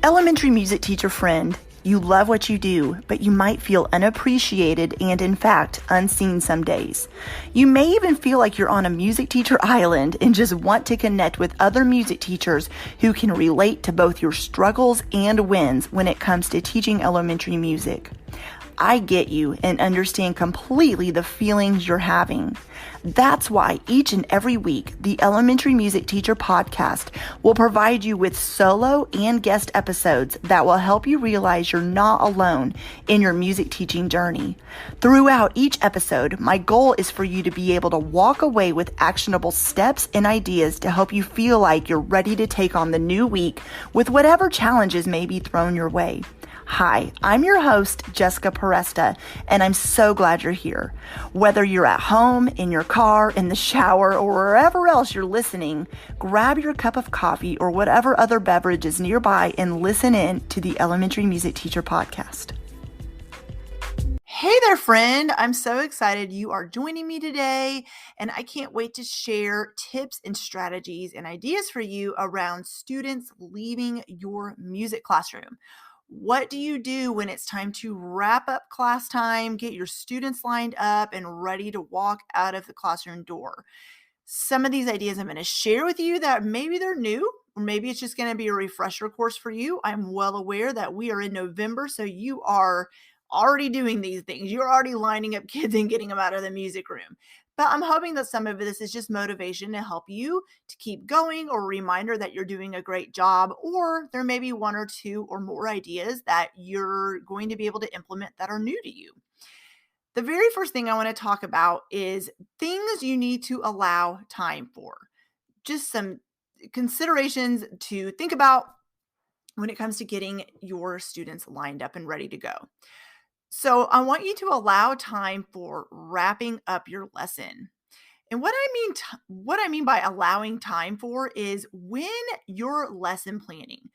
Elementary music teacher friend, you love what you do, but you might feel unappreciated and, in fact, unseen some days. You may even feel like you're on a music teacher island and just want to connect with other music teachers who can relate to both your struggles and wins when it comes to teaching elementary music. I get you and understand completely the feelings you're having. That's why each and every week, the Elementary Music Teacher Podcast will provide you with solo and guest episodes that will help you realize you're not alone in your music teaching journey. Throughout each episode, my goal is for you to be able to walk away with actionable steps and ideas to help you feel like you're ready to take on the new week with whatever challenges may be thrown your way. Hi, I'm your host, Jessica Peresta, and I'm so glad you're here. Whether you're at home, in your car, in the shower, or wherever else you're listening, grab your cup of coffee or whatever other beverage is nearby and listen in to the Elementary Music Teacher Podcast. Hey there, friend. I'm so excited you are joining me today, and I can't wait to share tips and strategies and ideas for you around students leaving your music classroom. What do you do when it's time to wrap up class time, get your students lined up, and ready to walk out of the classroom door? Some of these ideas I'm going to share with you that maybe they're new, or maybe it's just going to be a refresher course for you. I'm well aware that we are in November, so you are already doing these things. You're already lining up kids and getting them out of the music room. But I'm hoping that some of this is just motivation to help you to keep going, or a reminder that you're doing a great job, or there may be one or two or more ideas that you're going to be able to implement that are new to you. The very first thing I want to talk about is things you need to allow time for. Just some considerations to think about when it comes to getting your students lined up and ready to go. So I want you to allow time for wrapping up your lesson. And what I mean by allowing time for is when you're lesson planning.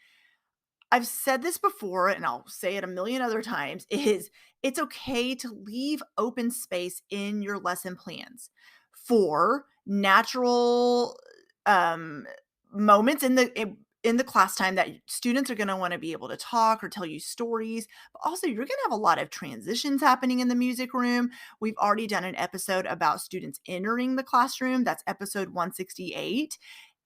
I've said this before and I'll say it a million other times, is it's okay to leave open space in your lesson plans for natural moments in the class time that students are going to want to be able to talk or tell you stories. But also, you're going to have a lot of transitions happening in the music room. We've already done an episode about students entering the classroom. That's episode 168.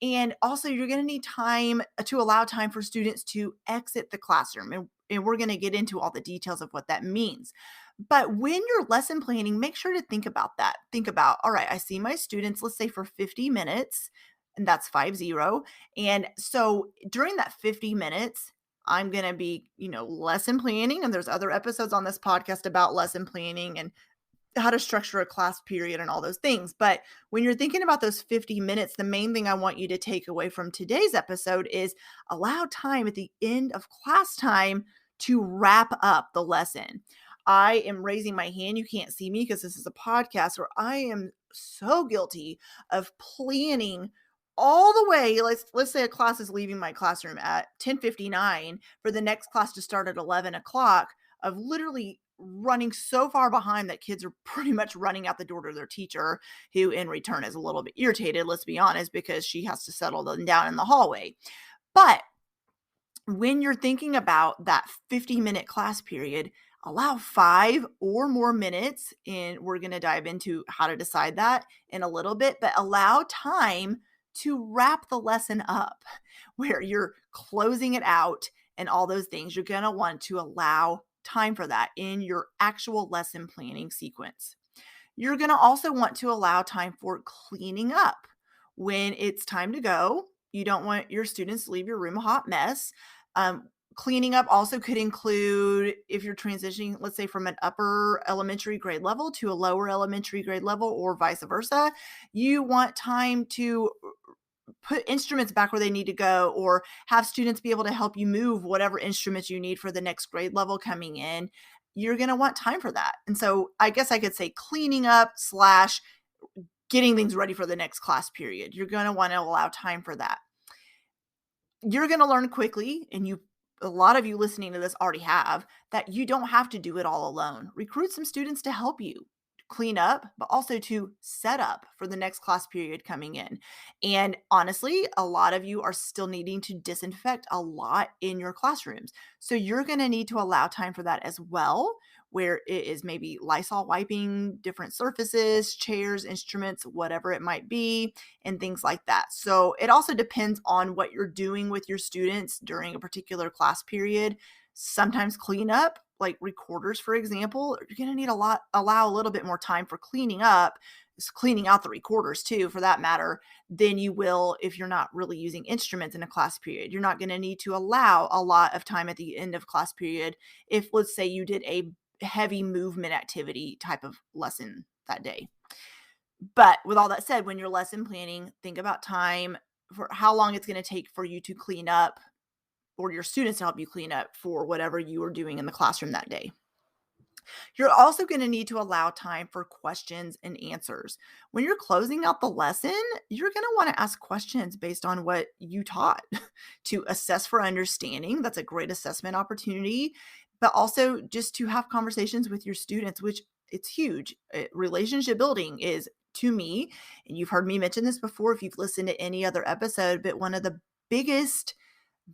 And also, you're going to need time to allow time for students to exit the classroom. And we're going to get into all the details of what that means. But when you're lesson planning, make sure to think about that. Think about, all right, I see my students, let's say for 50 minutes, and that's 50. And so during that 50 minutes, I'm going to be, lesson planning. And there's other episodes on this podcast about lesson planning and how to structure a class period and all those things. But when you're thinking about those 50 minutes, the main thing I want you to take away from today's episode is allow time at the end of class time to wrap up the lesson. I am raising my hand. You can't see me because this is a podcast, where I am so guilty of planning all the way. Let's say a class is leaving my classroom at 10:59 for the next class to start at 11 o'clock, of literally running so far behind that kids are pretty much running out the door to their teacher, who in return is a little bit irritated, let's be honest, because she has to settle them down in the hallway. But when you're thinking about that 50-minute class period, allow 5 or more minutes, and we're going to dive into how to decide that in a little bit, but allow time to wrap the lesson up, where you're closing it out and all those things. You're going to want to allow time for that in your actual lesson planning sequence. You're going to also want to allow time for cleaning up. When it's time to go, you don't want your students to leave your room a hot mess. Cleaning up also could include, if you're transitioning, let's say from an upper elementary grade level to a lower elementary grade level, or vice versa, you want time to put instruments back where they need to go, or have students be able to help you move whatever instruments you need for the next grade level coming in. You're going to want time for that. And so I guess I could say cleaning up / getting things ready for the next class period. You're going to want to allow time for that. You're going to learn quickly, and a lot of you listening to this already have, that you don't have to do it all alone. Recruit some students to help you. clean up, but also to set up for the next class period coming in. And honestly, a lot of you are still needing to disinfect a lot in your classrooms. So you're going to need to allow time for that as well, where it is maybe Lysol wiping different surfaces, chairs, instruments, whatever it might be, and things like that. So it also depends on what you're doing with your students during a particular class period. Sometimes clean up, like recorders, for example, you're going to need allow a little bit more time for cleaning up, cleaning out the recorders too, for that matter, than you will if you're not really using instruments in a class period. You're not going to need to allow a lot of time at the end of class period if, let's say, you did a heavy movement activity type of lesson that day. But with all that said, when you're lesson planning, think about time for how long it's going to take for you to clean up or your students to help you clean up for whatever you are doing in the classroom that day. You're also going to need to allow time for questions and answers. When you're closing out the lesson, you're going to want to ask questions based on what you taught to assess for understanding. That's a great assessment opportunity, but also just to have conversations with your students, which it's huge. Relationship building is, to me, and you've heard me mention this before if you've listened to any other episode, but one of the biggest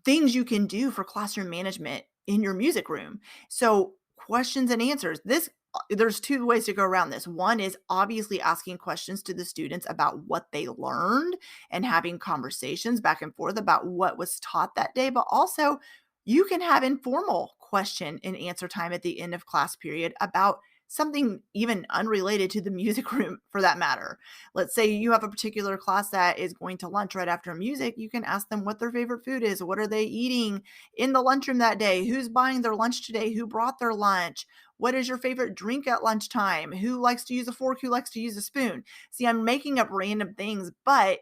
things you can do for classroom management in your music room. So, questions and answers. There's two ways to go around this. One is obviously asking questions to the students about what they learned and having conversations back and forth about what was taught that day, but also you can have informal question and answer time at the end of class period about something even unrelated to the music room for that matter. Let's say you have a particular class that is going to lunch right after music. You can ask them what their favorite food is. What are they eating in the lunchroom that day? Who's buying their lunch today? Who brought their lunch? What is your favorite drink at lunchtime? Who likes to use a fork? Who likes to use a spoon? See, I'm making up random things, but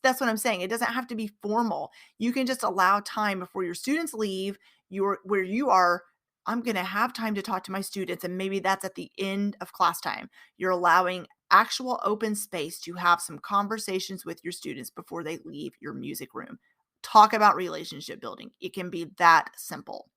that's what I'm saying. It doesn't have to be formal. You can just allow time before your students leave where you are. I'm going to have time to talk to my students, and maybe that's at the end of class time. You're allowing actual open space to have some conversations with your students before they leave your music room. Talk about relationship building. It can be that simple.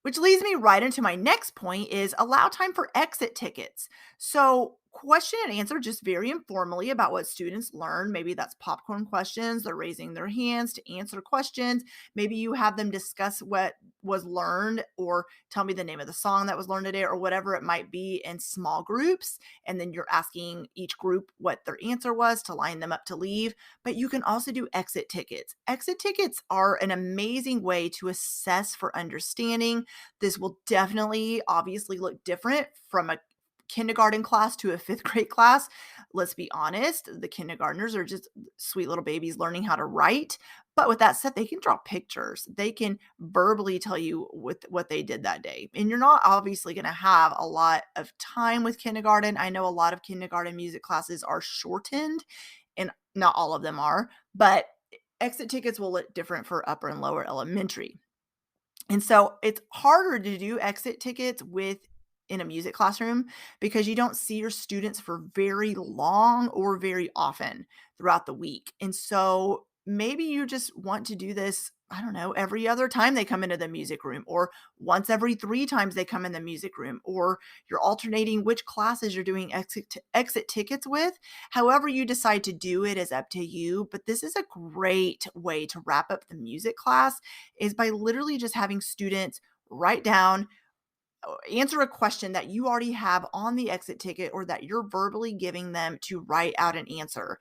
Which leads me right into my next point is allow time for exit tickets. So question and answer just very informally about what students learn. Maybe that's popcorn questions. They're raising their hands to answer questions. Maybe you have them discuss what was learned or tell me the name of the song that was learned today or whatever it might be in small groups. And then you're asking each group what their answer was to line them up to leave. But you can also do exit tickets. Exit tickets are an amazing way to assess for understanding. This will definitely obviously look different from a kindergarten class to a fifth grade class. Let's be honest, the kindergartners are just sweet little babies learning how to write. But with that said, they can draw pictures. They can verbally tell you what they did that day. And you're not obviously going to have a lot of time with kindergarten. I know a lot of kindergarten music classes are shortened, and not all of them are, but exit tickets will look different for upper and lower elementary. And so it's harder to do exit tickets in a music classroom because you don't see your students for very long or very often throughout the week. And so maybe you just want to do this, I don't know, every other time they come into the music room or once every 3 times they come in the music room, or you're alternating which classes you're doing exit tickets with. However you decide to do it is up to you, but this is a great way to wrap up the music class is by literally just having students write down, answer a question that you already have on the exit ticket or that you're verbally giving them to write out an answer.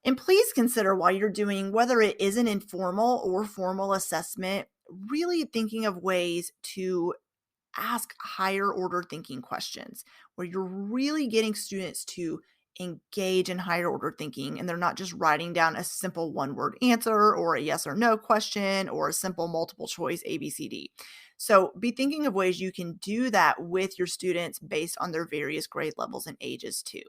And please consider while you're doing, whether it is an informal or formal assessment, really thinking of ways to ask higher order thinking questions where you're really getting students to engage in higher order thinking and they're not just writing down a simple one word answer or a yes or no question or a simple multiple choice ABCD. So be thinking of ways you can do that with your students based on their various grade levels and ages too.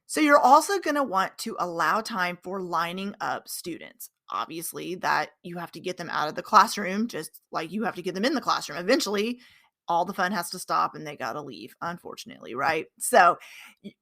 So you're also going to want to allow time for lining up students. Obviously, that you have to get them out of the classroom, just like you have to get them in the classroom. Eventually, all the fun has to stop and they got to leave, unfortunately, right? So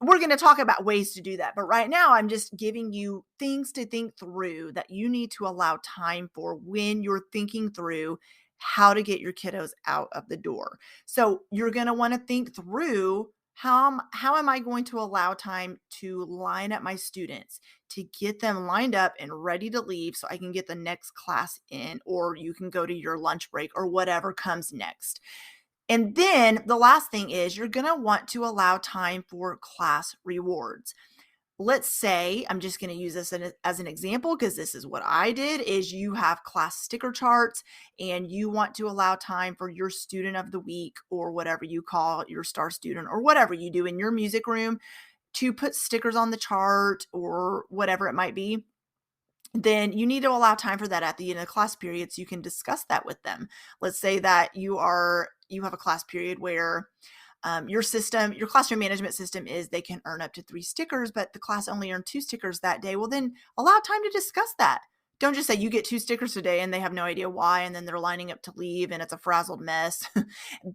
we're going to talk about ways to do that. But right now, I'm just giving you things to think through that you need to allow time for when you're thinking through how to get your kiddos out of the door. So you're going to want to think through How am I going to allow time to line up my students, to get them lined up and ready to leave so I can get the next class in, or you can go to your lunch break or whatever comes next. And then the last thing is you're going to want to allow time for class rewards. Let's say, I'm just going to use this as an example because this is what I did, is you have class sticker charts and you want to allow time for your student of the week or whatever you call it, your star student or whatever you do in your music room, to put stickers on the chart or whatever it might be. Then you need to allow time for that at the end of the class period so you can discuss that with them. Let's say that you have a class period where your classroom management system is they can earn up to 3 stickers, but the class only earned 2 stickers that day. Well, then allow time to discuss that. Don't just say you get 2 stickers today and they have no idea why, and then they're lining up to leave and it's a frazzled mess.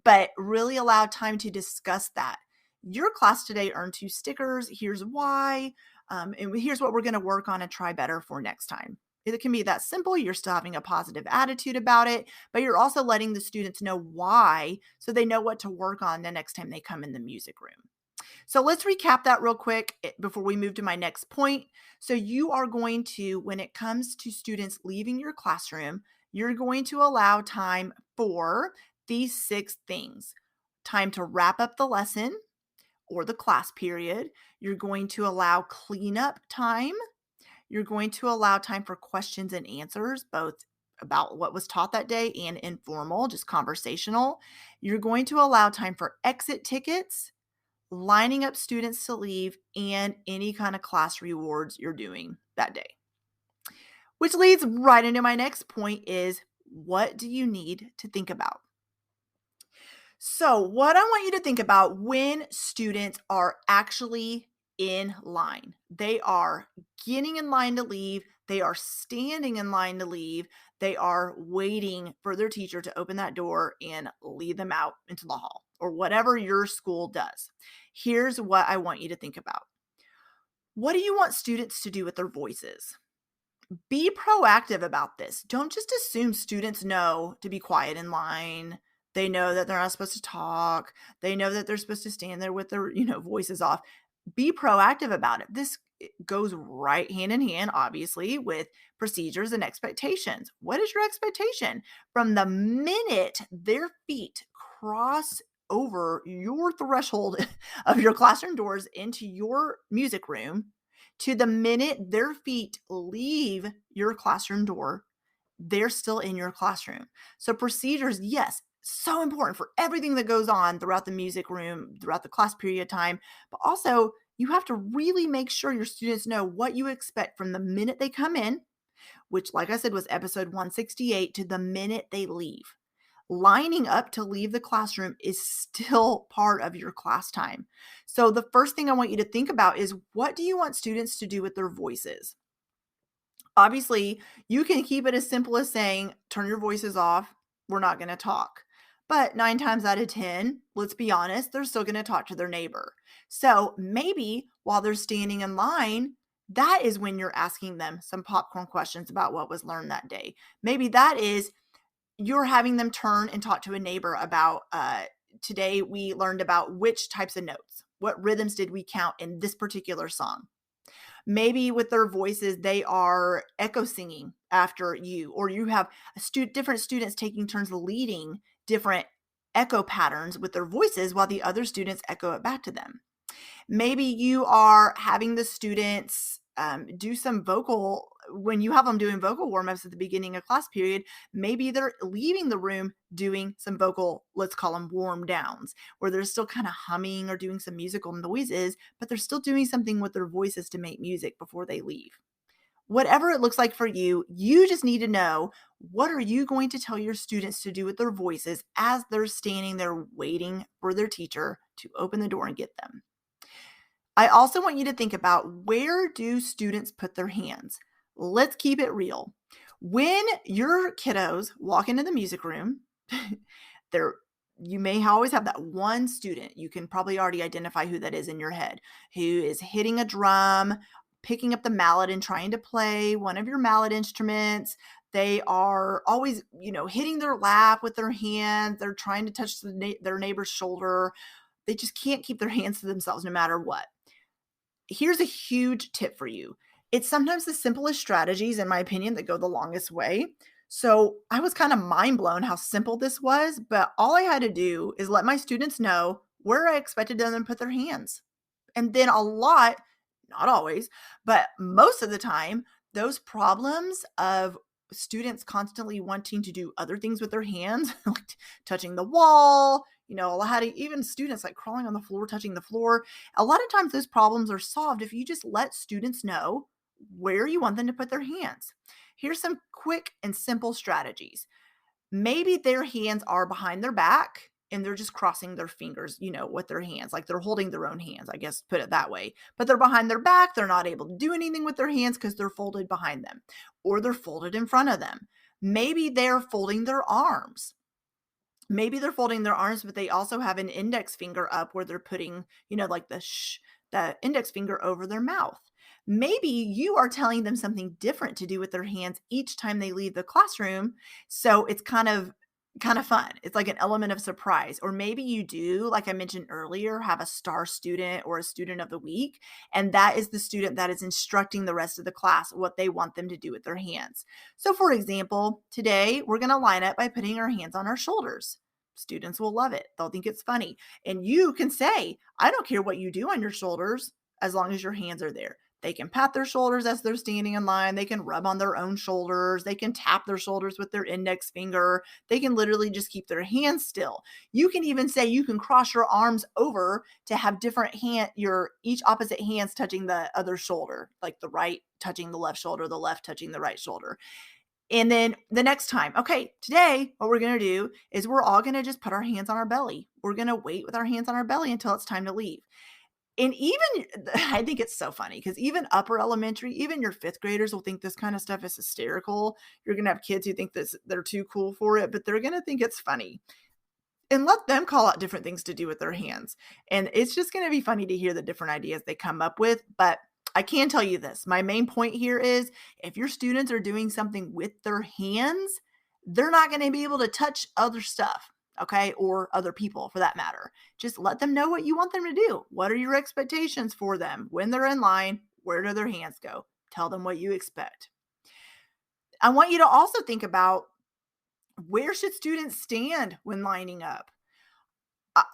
But really allow time to discuss that. Your class today earned 2 stickers. Here's why. And here's what we're going to work on and try better for next time. It can be that simple. You're still having a positive attitude about it, but you're also letting the students know why so they know what to work on the next time they come in the music room. So let's recap that real quick before we move to my next point. So you are going to, when it comes to students leaving your classroom, you're going to allow time for these 6 things: time to wrap up the lesson or the class period. You're going to allow cleanup time. You're going to allow time for questions and answers, both about what was taught that day and informal, just conversational. You're going to allow time for exit tickets, lining up students to leave, and any kind of class rewards you're doing that day. Which leads right into my next point is, what do you need to think about? So, what I want you to think about when students are actually in line, they are getting in line to leave, they are standing in line to leave, they are waiting for their teacher to open that door and lead them out into the hall or whatever your school does. Here's what I want you to think about. What do you want students to do with their voices? Be proactive about this. Don't just assume students know to be quiet in line. They know that they're not supposed to talk. They know that they're supposed to stand there with their, voices off. Be proactive about it. This goes right hand in hand, obviously, with procedures and expectations. What is your expectation? From the minute their feet cross over your threshold of your classroom doors into your music room, to the minute their feet leave your classroom door, they're still in your classroom. So procedures, yes, so important for everything that goes on throughout the music room, throughout the class period time, but also you have to really make sure your students know what you expect from the minute they come in, which, like I said, was episode 168, to the minute they leave. Lining up to leave the classroom is still part of your class time. So the first thing I want you to think about is, what do you want students to do with their voices? Obviously, you can keep it as simple as saying, turn your voices off. We're not going to talk. But 9 times out of 10, let's be honest, they're still going to talk to their neighbor. So maybe while they're standing in line, that is when you're asking them some popcorn questions about what was learned that day. Maybe that is you're having them turn and talk to a neighbor about, today we learned about which types of notes. What rhythms did we count in this particular song? Maybe with their voices, they are echo singing after you, or you have different students taking turns leading different echo patterns with their voices while the other students echo it back to them. Maybe you are having the students do some vocal, when you have them doing vocal warm-ups at the beginning of class period, maybe they're leaving the room doing some vocal, let's call them warm downs, where they're still kind of humming or doing some musical noises, but they're still doing something with their voices to make music before they leave. Whatever it looks like for you, you just need to know, what are you going to tell your students to do with their voices as they're standing there waiting for their teacher to open the door and get them. I also want you to think about, where do students put their hands? Let's keep it real. When your kiddos walk into the music room, there you may always have that one student. You can probably already identify who that is in your head, who is hitting a drum, picking up the mallet and trying to play one of your mallet instruments. They are always, hitting their lap with their hands. They're trying to touch their neighbor's shoulder. They just can't keep their hands to themselves no matter what. Here's a huge tip for you. It's sometimes the simplest strategies, in my opinion, that go the longest way. So I was kind of mind blown how simple this was, but all I had to do is let my students know where I expected them to put their hands. And then a lot, not always, but most of the time, those problems of students constantly wanting to do other things with their hands, like touching the wall, a lot of even students like crawling on the floor, touching the floor. A lot of times those problems are solved if you just let students know where you want them to put their hands. Here's some quick and simple strategies. Maybe their hands are behind their back and they're just crossing their fingers, with their hands, like they're holding their own hands, I guess, put it that way. But they're behind their back. They're not able to do anything with their hands because they're folded behind them or they're folded in front of them. Maybe they're folding their arms. Maybe they're folding their arms, but they also have an index finger up where they're putting, like the index finger over their mouth. Maybe you are telling them something different to do with their hands each time they leave the classroom. So it's kind of fun. It's like an element of surprise. Or maybe you do, like I mentioned earlier, have a star student or a student of the week, and that is the student that is instructing the rest of the class what they want them to do with their hands. So for example, today we're going to line up by putting our hands on our shoulders. Students will love it. They'll think it's funny. And you can say, I don't care what you do on your shoulders as long as your hands are there. They can pat their shoulders as they're standing in line. They can rub on their own shoulders. They can tap their shoulders with their index finger. They can literally just keep their hands still. You can even say you can cross your arms over to have different each opposite hands touching the other shoulder, like the right touching the left shoulder, the left touching the right shoulder. And then the next time, okay, today, what we're going to do is we're all going to just put our hands on our belly. We're going to wait with our hands on our belly until it's time to leave. And even, I think it's so funny because even upper elementary, even your fifth graders will think this kind of stuff is hysterical. You're going to have kids who think they're too cool for it, but they're going to think it's funny. And let them call out different things to do with their hands. And it's just going to be funny to hear the different ideas they come up with. But I can tell you this, my main point here is if your students are doing something with their hands, they're not going to be able to touch other stuff. Okay. Or other people for that matter. Just let them know what you want them to do. What are your expectations for them when they're in line? Where do their hands go? Tell them what you expect. I want you to also think about where should students stand when lining up?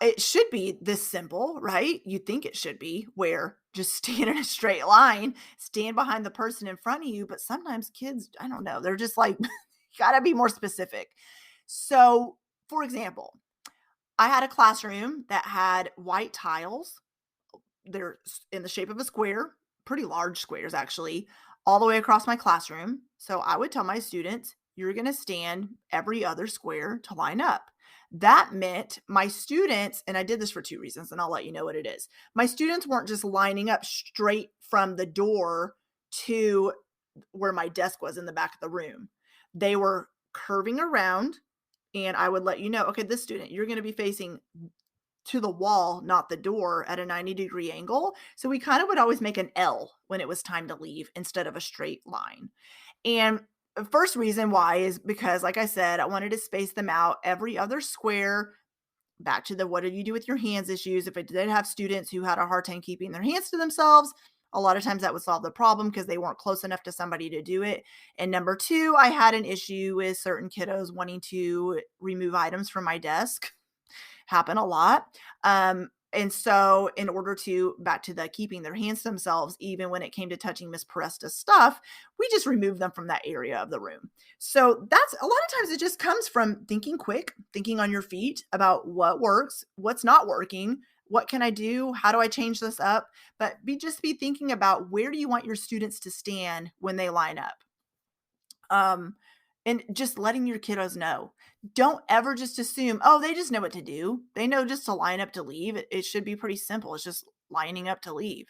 It should be this simple, right? You think it should be where just stand in a straight line, stand behind the person in front of you. But sometimes kids, I don't know, they're just like, got to be more specific. So, for example, I had a classroom that had white tiles. They're in the shape of a square, pretty large squares actually, all the way across my classroom. So I would tell my students, you're going to stand every other square to line up. That meant my students, and I did this for two reasons, and I'll let you know what it is. My students weren't just lining up straight from the door to where my desk was in the back of the room. They were curving around, and I would let you know, okay, this student, you're going to be facing to the wall, not the door, at a 90-degree angle. So we kind of would always make an L when it was time to leave instead of a straight line. And the first reason why is because, like I said, I wanted to space them out every other square. Back to the what did you do with your hands issues. If I did have students who had a hard time keeping their hands to themselves, a lot of times that would solve the problem because they weren't close enough to somebody to do it. And number two, I had an issue with certain kiddos wanting to remove items from my desk. Happen a lot. And so in order to, back to the keeping their hands to themselves, even when it came to touching Miss Peresta's stuff, we just removed them from that area of the room. So that's a lot of times it just comes from thinking quick, thinking on your feet about what works, what's not working, what can I do? How do I change this up? But be thinking about where do you want your students to stand when they line up? And just letting your kiddos know. Don't ever just assume, oh, they just know what to do. They know just to line up to leave. It should be pretty simple. It's just lining up to leave.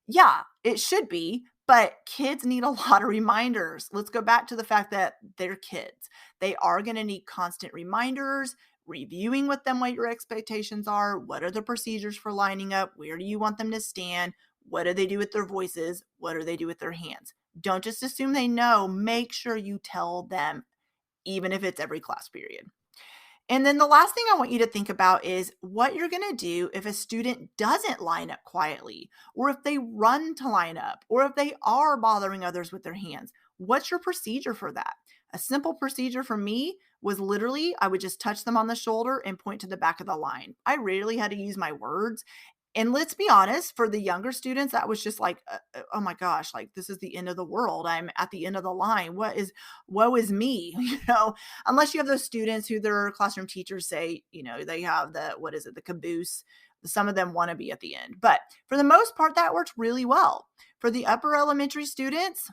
Yeah, it should be, but kids need a lot of reminders. Let's go back to the fact that they're kids. They are going to need constant reminders, reviewing with them what your expectations are. What are the procedures for lining up? Where do you want them to stand? What do they do with their voices? What do they do with their hands? Don't just assume they know. Make sure you tell them, even if it's every class period. And then the last thing I want you to think about is what you're going to do if a student doesn't line up quietly, or if they run to line up, or if they are bothering others with their hands. What's your procedure for that? A simple procedure for me was literally I would just touch them on the shoulder and point to the back of the line. I rarely had to use my words. And let's be honest, for the younger students, that was just like, oh my gosh, like this is the end of the world. I'm at the end of the line. Woe is me, unless you have those students who their classroom teachers say, they have what is it, the caboose. Some of them want to be at the end. But for the most part, that works really well. For the upper elementary students,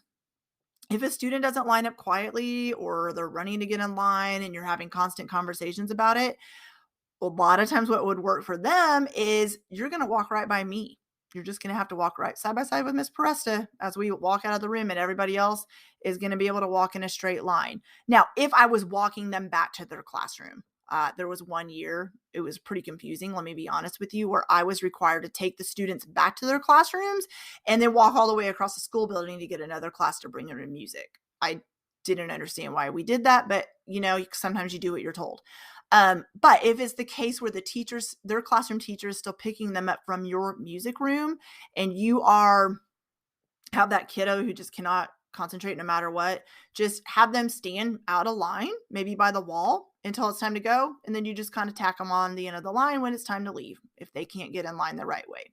if a student doesn't line up quietly or they're running to get in line and you're having constant conversations about it, a lot of times what would work for them is you're going to walk right by me. You're just going to have to walk right side by side with Miss Peresta as we walk out of the room, and everybody else is going to be able to walk in a straight line. Now, if I was walking them back to their classroom, there was one year, it was pretty confusing, let me be honest with you, where I was required to take the students back to their classrooms and then walk all the way across the school building to get another class to bring in music. I didn't understand why we did that, but sometimes you do what you're told. But if it's the case where their classroom teacher is still picking them up from your music room, and you have that kiddo who just cannot concentrate no matter what, just have them stand out of line, maybe by the wall until it's time to go. And then you just kind of tack them on the end of the line when it's time to leave, if they can't get in line the right way.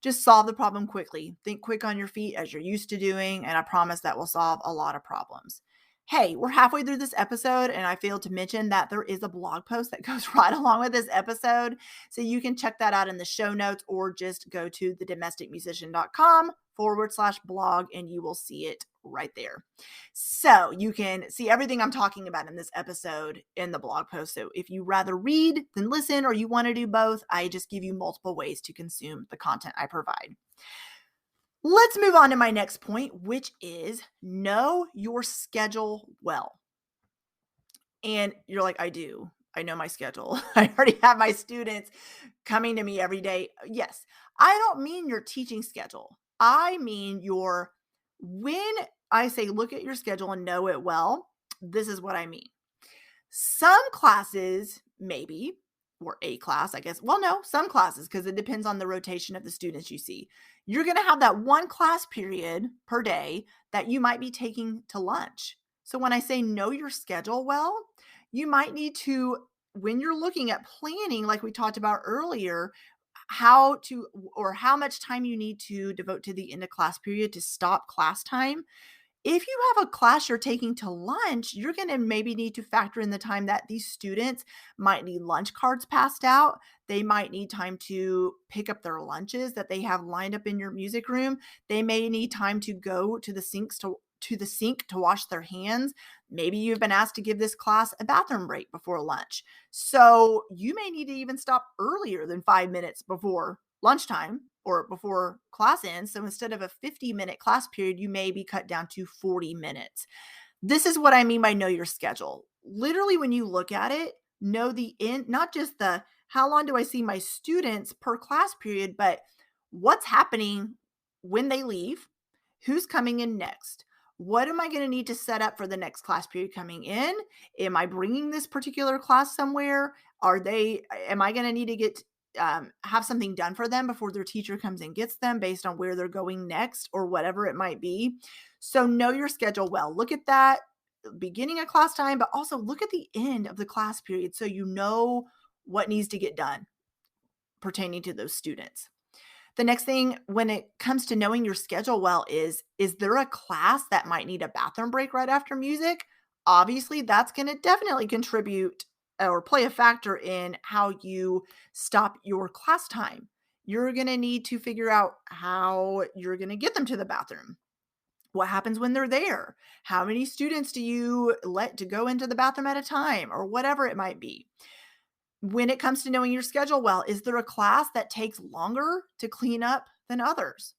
Just solve the problem quickly. Think quick on your feet as you're used to doing, and I promise that will solve a lot of problems. Hey, we're halfway through this episode, and I failed to mention that there is a blog post that goes right along with this episode. So you can check that out in the show notes, or just go to thedomesticmusician.com/blog and you will see it right there. So you can see everything I'm talking about in this episode in the blog post. So if you rather read than listen, or you want to do both, I just give you multiple ways to consume the content I provide. Let's move on to my next point, which is know your schedule well. And you're like, I do. I know my schedule. I already have my students coming to me every day. Yes, I don't mean your teaching schedule. I mean when I say look at your schedule and know it well, this is what I mean. Some classes, maybe, or a class, I guess. Well, no, some classes, because it depends on the rotation of the students you see. You're going to have that one class period per day that you might be taking to lunch. So when I say know your schedule well, you might need to, when you're looking at planning, like we talked about earlier, how much time you need to devote to the end of class period to stop class time. If you have a class you're taking to lunch, you're going to maybe need to factor in the time that these students might need lunch cards passed out. They might need time to pick up their lunches that they have lined up in your music room. They may need time to go to the sink to wash their hands. Maybe you've been asked to give this class a bathroom break before lunch. So you may need to even stop earlier than 5 minutes before lunchtime or before class ends. So instead of a 50-minute class period, you may be cut down to 40 minutes. This is what I mean by know your schedule. Literally, when you look at it, know the end, not just the how long do I see my students per class period, but what's happening when they leave, who's coming in next. What am I going to need to set up for the next class period coming in? Am I bringing this particular class somewhere? Am I going to need to have something done for them before their teacher comes and gets them based on where they're going next or whatever it might be? So know your schedule well. Look at that beginning of class time, but also look at the end of the class period so you know what needs to get done pertaining to those students. The next thing when it comes to knowing your schedule well is there a class that might need a bathroom break right after music? Obviously, that's going to definitely contribute or play a factor in how you stop your class time. You're going to need to figure out how you're going to get them to the bathroom. What happens when they're there? How many students do you let to go into the bathroom at a time, or whatever it might be? When it comes to knowing your schedule well, is there a class that takes longer to clean up than others?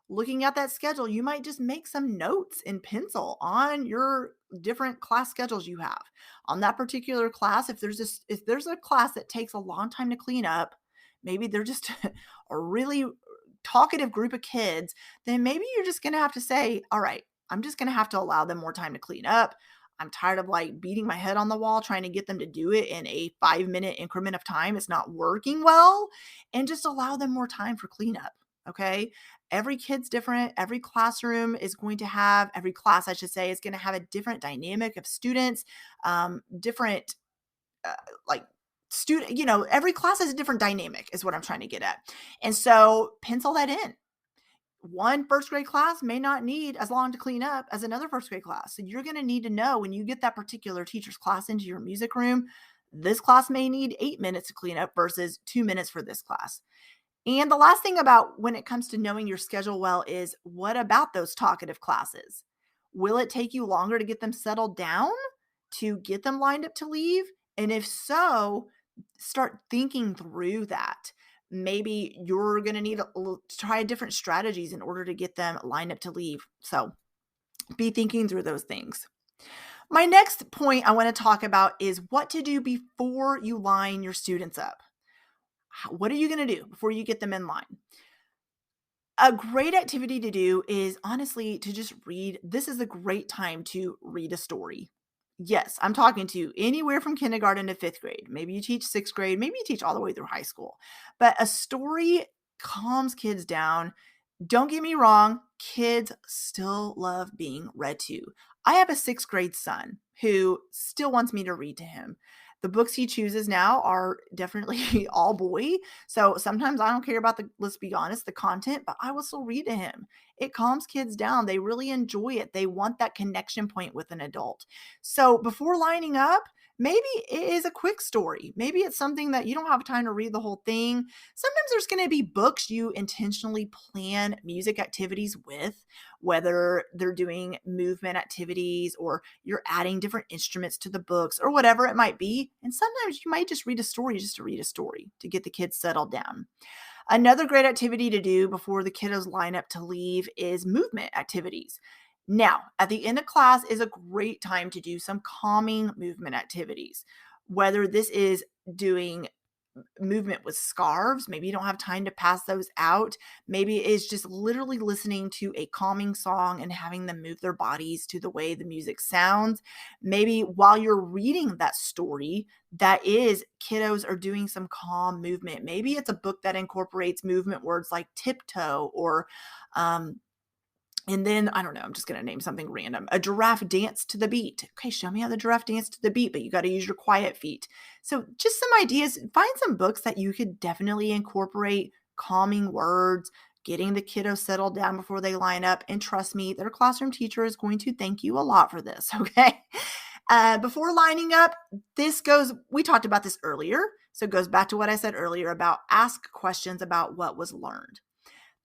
Looking at that schedule, you might just make some notes in pencil on your different class schedules you have. On that particular class, if there's a class that takes a long time to clean up, maybe they're just a really talkative group of kids, then maybe you're just going to have to say, all right, I'm just going to have to allow them more time to clean up. I'm tired of like beating my head on the wall trying to get them to do it in a 5-minute increment of time. It's not working well. And just allow them more time for cleanup. Okay. Every kid's different. Every classroom is going to have, every class, I should say, is going to have a different dynamic of students, different, uh, like, student, every class has a different dynamic, is what I'm trying to get at. And so pencil that in. One first grade class may not need as long to clean up as another first grade class. So you're going to need to know when you get that particular teacher's class into your music room, this class may need 8 minutes to clean up versus 2 minutes for this class. And the last thing about when it comes to knowing your schedule well is, what about those talkative classes? Will it take you longer to get them settled down, to get them lined up to leave? And if so, start thinking through that. Maybe you're going to need to try different strategies in order to get them lined up to leave. So be thinking through those things. My next point I want to talk about is what to do before you line your students up. What are you going to do before you get them in line? A great activity to do is honestly to just read. This is a great time to read a story. Yes, I'm talking to anywhere from kindergarten to fifth grade. Maybe you teach sixth grade, maybe you teach all the way through high school. But a story calms kids down. Don't get me wrong, kids still love being read to. I have a sixth grade son who still wants me to read to him. The books he chooses now are definitely all boy. So sometimes I don't care about let's be honest, the content, but I will still read to him. It calms kids down. They really enjoy it. They want that connection point with an adult. So before lining up, maybe it is a quick story. Maybe it's something that you don't have time to read the whole thing. Sometimes there's going to be books you intentionally plan music activities with, whether they're doing movement activities or you're adding different instruments to the books or whatever it might be. And sometimes you might just read a story just to read a story to get the kids settled down. Another great activity to do before the kiddos line up to leave is movement activities. Now, at the end of class is a great time to do some calming movement activities, whether this is doing movement with scarves. Maybe you don't have time to pass those out. Maybe it's just literally listening to a calming song and having them move their bodies to the way the music sounds. Maybe while you're reading that story, that is kiddos are doing some calm movement. Maybe it's a book that incorporates movement words like tiptoe or and then, I don't know, I'm just going to name something random. A giraffe dance to the beat. Okay, show me how the giraffe dance to the beat, but you got to use your quiet feet. So just some ideas. Find some books that you could definitely incorporate calming words, getting the kiddos settled down before they line up. And trust me, their classroom teacher is going to thank you a lot for this, okay? Before lining up, we talked about this earlier. So it goes back to what I said earlier about ask questions about what was learned.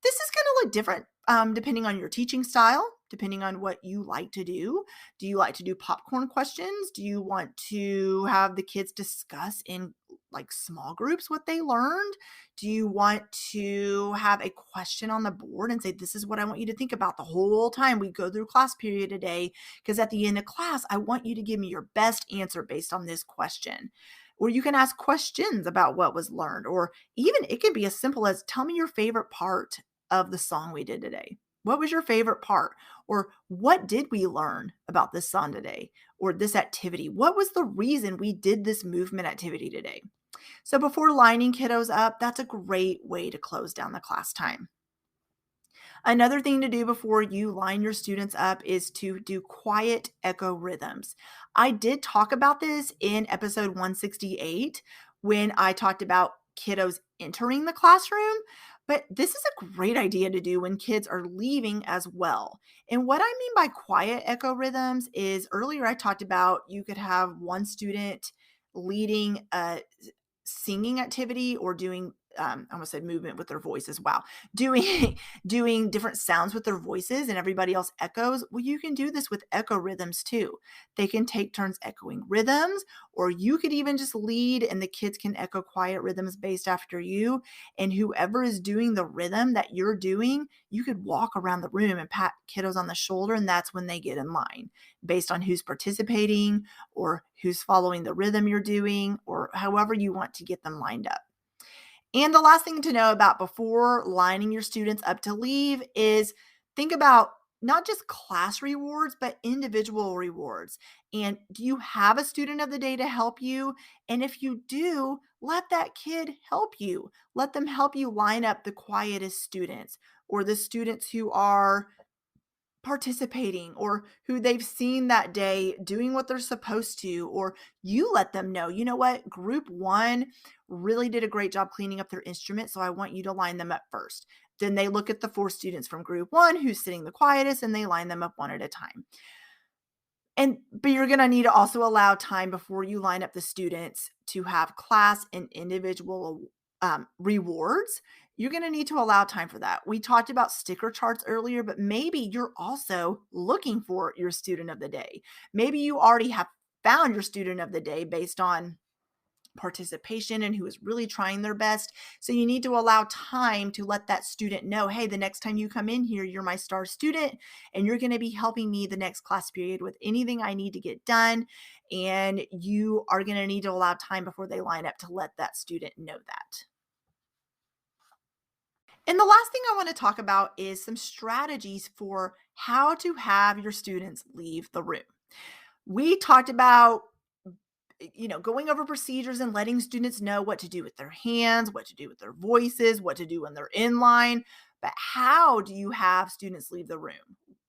This is going to look different depending on your teaching style, depending on what you like to do. Do you like to do popcorn questions? Do you want to have the kids discuss in like small groups what they learned? Do you want to have a question on the board and say, this is what I want you to think about the whole time we go through class period today? Because at the end of class, I want you to give me your best answer based on this question. Or you can ask questions about what was learned, or even it could be as simple as, tell me your favorite part of the song we did today. What was your favorite part? Or what did we learn about this song today or this activity? What was the reason we did this movement activity today? So before lining kiddos up, that's a great way to close down the class time. Another thing to do before you line your students up is to do quiet echo rhythms. I did talk about this in episode 168 when I talked about kiddos entering the classroom, but this is a great idea to do when kids are leaving as well. And what I mean by quiet echo rhythms is earlier I talked about you could have one student leading a singing activity or doing I almost said movement with their voices. Wow. Doing doing different sounds with their voices and everybody else echoes. Well, you can do this with echo rhythms too. They can take turns echoing rhythms, or you could even just lead and the kids can echo quiet rhythms based after you. And whoever is doing the rhythm that you're doing, you could walk around the room and pat kiddos on the shoulder, and that's when they get in line based on who's participating or who's following the rhythm you're doing, or however you want to get them lined up. And the last thing to know about before lining your students up to leave is think about not just class rewards, but individual rewards. And do you have a student of the day to help you? And if you do, let that kid help you. Let them help you line up the quietest students or the students who are participating or who they've seen that day doing what they're supposed to, or you let them know, you know what, group one really did a great job cleaning up their instrument. So I want you to line them up first. Then they look at the 4 students from group one who's sitting the quietest and they line them up one at a time. But you're going to need to also allow time before you line up the students to have class and individual rewards. You're going to need to allow time for that. We talked about sticker charts earlier, but maybe you're also looking for your student of the day. Maybe you already have found your student of the day based on participation and who is really trying their best. So you need to allow time to let that student know, hey, the next time you come in here, you're my star student and you're going to be helping me the next class period with anything I need to get done. And you are going to need to allow time before they line up to let that student know that. And the last thing I want to talk about is some strategies for how to have your students leave the room. We talked about going over procedures and letting students know what to do with their hands, what to do with their voices, what to do when they're in line. But how do you have students leave the room?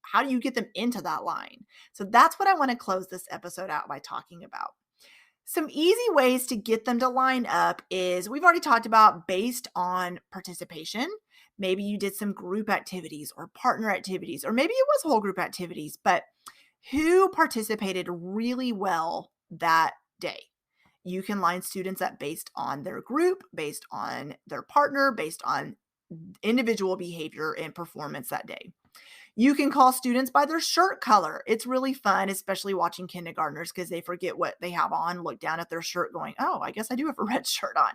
How do you get them into that line? So that's what I want to close this episode out by talking about. Some easy ways to get them to line up is we've already talked about based on participation. Maybe you did some group activities or partner activities, or maybe it was whole group activities, but who participated really well that day? You can line students up based on their group, based on their partner, based on individual behavior and performance that day. You can call students by their shirt color. It's really fun, especially watching kindergartners because they forget what they have on, look down at their shirt going, oh, I guess I do have a red shirt on.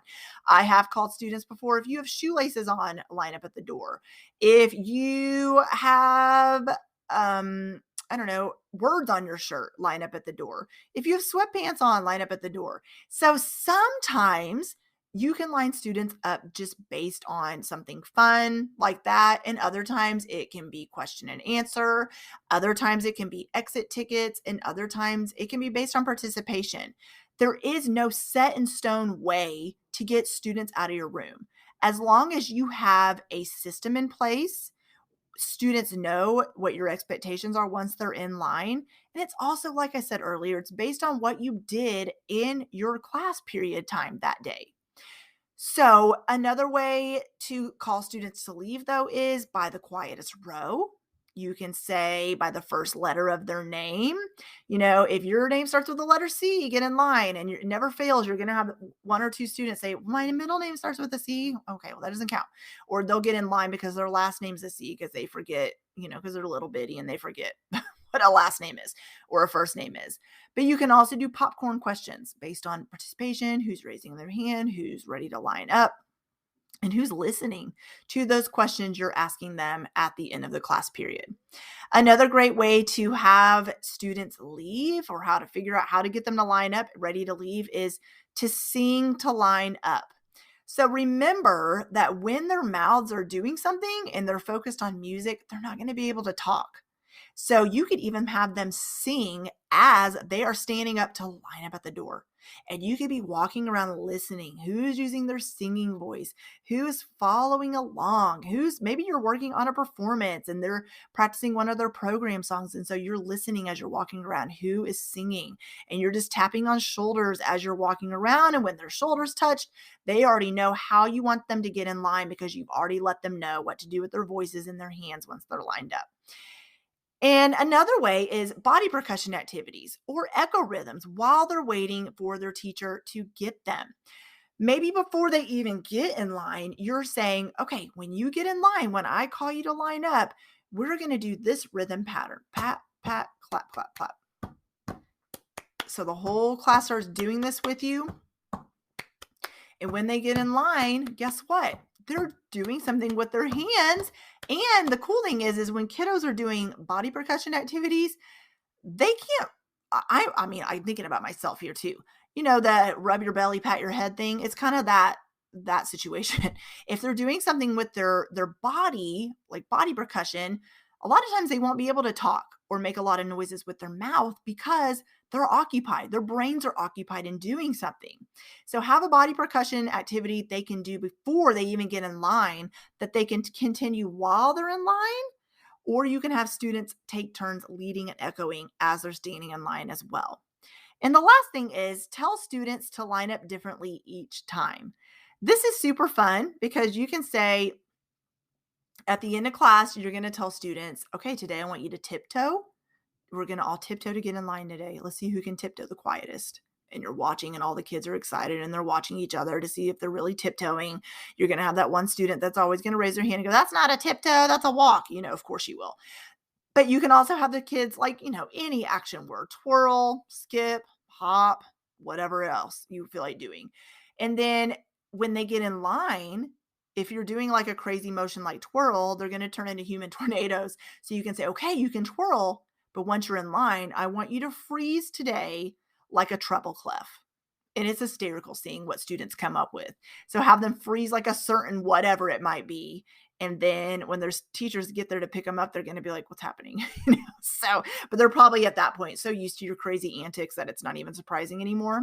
I have called students before. If you have shoelaces on, line up at the door. If you have, I don't know, words on your shirt, line up at the door. If you have sweatpants on, line up at the door. So sometimes you can line students up just based on something fun like that. And other times it can be question and answer. Other times it can be exit tickets. And other times it can be based on participation. There is no set in stone way to get students out of your room. As long as you have a system in place, students know what your expectations are once they're in line. And it's also, like I said earlier, it's based on what you did in your class period time that day. So another way to call students to leave, though, is by the quietest row. You can say by the first letter of their name. If your name starts with the letter C, get in line, and it never fails. You're going to have one or two students say, my middle name starts with a C. Okay, well, that doesn't count. Or they'll get in line because their last name's a C because they forget, because they're little bitty and they forget what a last name is or a first name is. But you can also do popcorn questions based on participation, who's raising their hand, who's ready to line up, and who's listening to those questions you're asking them at the end of the class period. Another great way to have students leave, or how to figure out how to get them to line up, ready to leave, is to sing to line up. So remember that when their mouths are doing something and they're focused on music, they're not going to be able to talk. So you could even have them sing as they are standing up to line up at the door. And you could be walking around listening. Who's using their singing voice? Who's following along? Maybe you're working on a performance and they're practicing one of their program songs. And so you're listening as you're walking around. Who is singing? And you're just tapping on shoulders as you're walking around. And when their shoulders touch, they already know how you want them to get in line because you've already let them know what to do with their voices and their hands once they're lined up. And another way is body percussion activities or echo rhythms while they're waiting for their teacher to get them. Maybe before they even get in line, you're saying, okay, when you get in line, when I call you to line up, we're going to do this rhythm pattern. Pat, pat, clap, clap, clap. So the whole class starts doing this with you. And when they get in line, guess what? They're doing something with their hands. And the cool thing is when kiddos are doing body percussion activities, they can't, I mean, I'm thinking about myself here too. That rub your belly, pat your head thing. It's kind of that situation. If they're doing something with their body, like body percussion, a lot of times they won't be able to talk or make a lot of noises with their mouth because they're occupied. Their brains are occupied in doing something. So have a body percussion activity they can do before they even get in line that they can continue while they're in line, or you can have students take turns leading and echoing as they're standing in line as well. And the last thing is tell students to line up differently each time. This is super fun because you can say at the end of class, you're going to tell students, okay, today I want you to tiptoe. We're going to all tiptoe to get in line today. Let's see who can tiptoe the quietest. And you're watching, and all the kids are excited and they're watching each other to see if they're really tiptoeing. You're going to have that one student that's always going to raise their hand and go, that's not a tiptoe, that's a walk. Of course you will. But you can also have the kids any action word, twirl, skip, hop, whatever else you feel like doing. And then when they get in line, if you're doing like a crazy motion like twirl, they're going to turn into human tornadoes. So you can say, okay, you can twirl, but once you're in line, I want you to freeze today like a treble clef. And it's hysterical seeing what students come up with. So have them freeze like a certain whatever it might be. And then when there's teachers get there to pick them up, they're going to be like, what's happening? But they're probably at that point so used to your crazy antics that it's not even surprising anymore.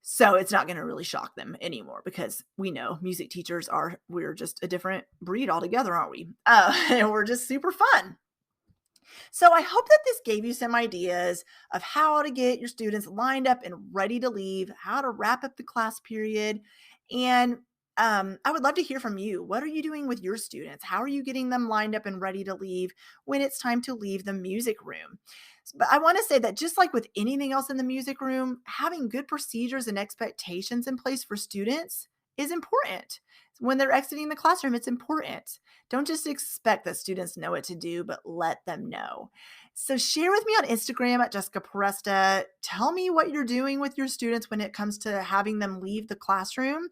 So it's not going to really shock them anymore because we know music teachers we're just a different breed altogether, aren't we? And we're just super fun. So I hope that this gave you some ideas of how to get your students lined up and ready to leave, how to wrap up the class period. And I would love to hear from you. What are you doing with your students? How are you getting them lined up and ready to leave when it's time to leave the music room? But I want to say that just like with anything else in the music room, having good procedures and expectations in place for students is important. When they're exiting the classroom, it's important. Don't just expect that students know what to do, but let them know. So share with me on Instagram at Jessica Peresta. Tell me what you're doing with your students when it comes to having them leave the classroom.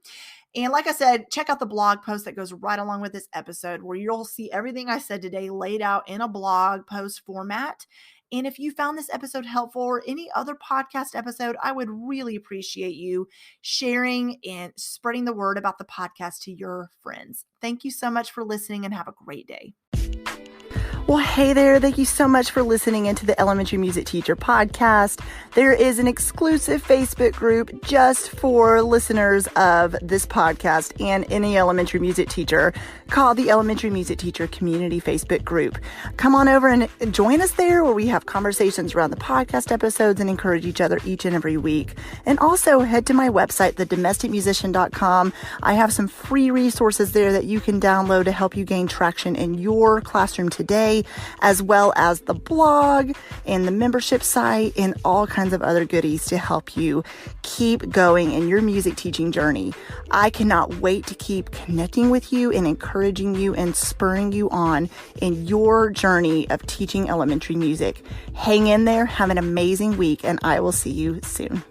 And like I said, check out the blog post that goes right along with this episode where you'll see everything I said today laid out in a blog post format. And if you found this episode helpful or any other podcast episode, I would really appreciate you sharing and spreading the word about the podcast to your friends. Thank you so much for listening and have a great day. Well, hey there. Thank you so much for listening into the Elementary Music Teacher podcast. There is an exclusive Facebook group just for listeners of this podcast and any elementary music teacher called the Elementary Music Teacher Community Facebook group. Come on over and join us there where we have conversations around the podcast episodes and encourage each other each and every week. And also head to my website, thedomesticmusician.com. I have some free resources there that you can download to help you gain traction in your classroom today, as well as the blog and the membership site and all kinds of other goodies to help you keep going in your music teaching journey. I cannot wait to keep connecting with you and encouraging you and spurring you on in your journey of teaching elementary music. Hang in there, have an amazing week, and I will see you soon.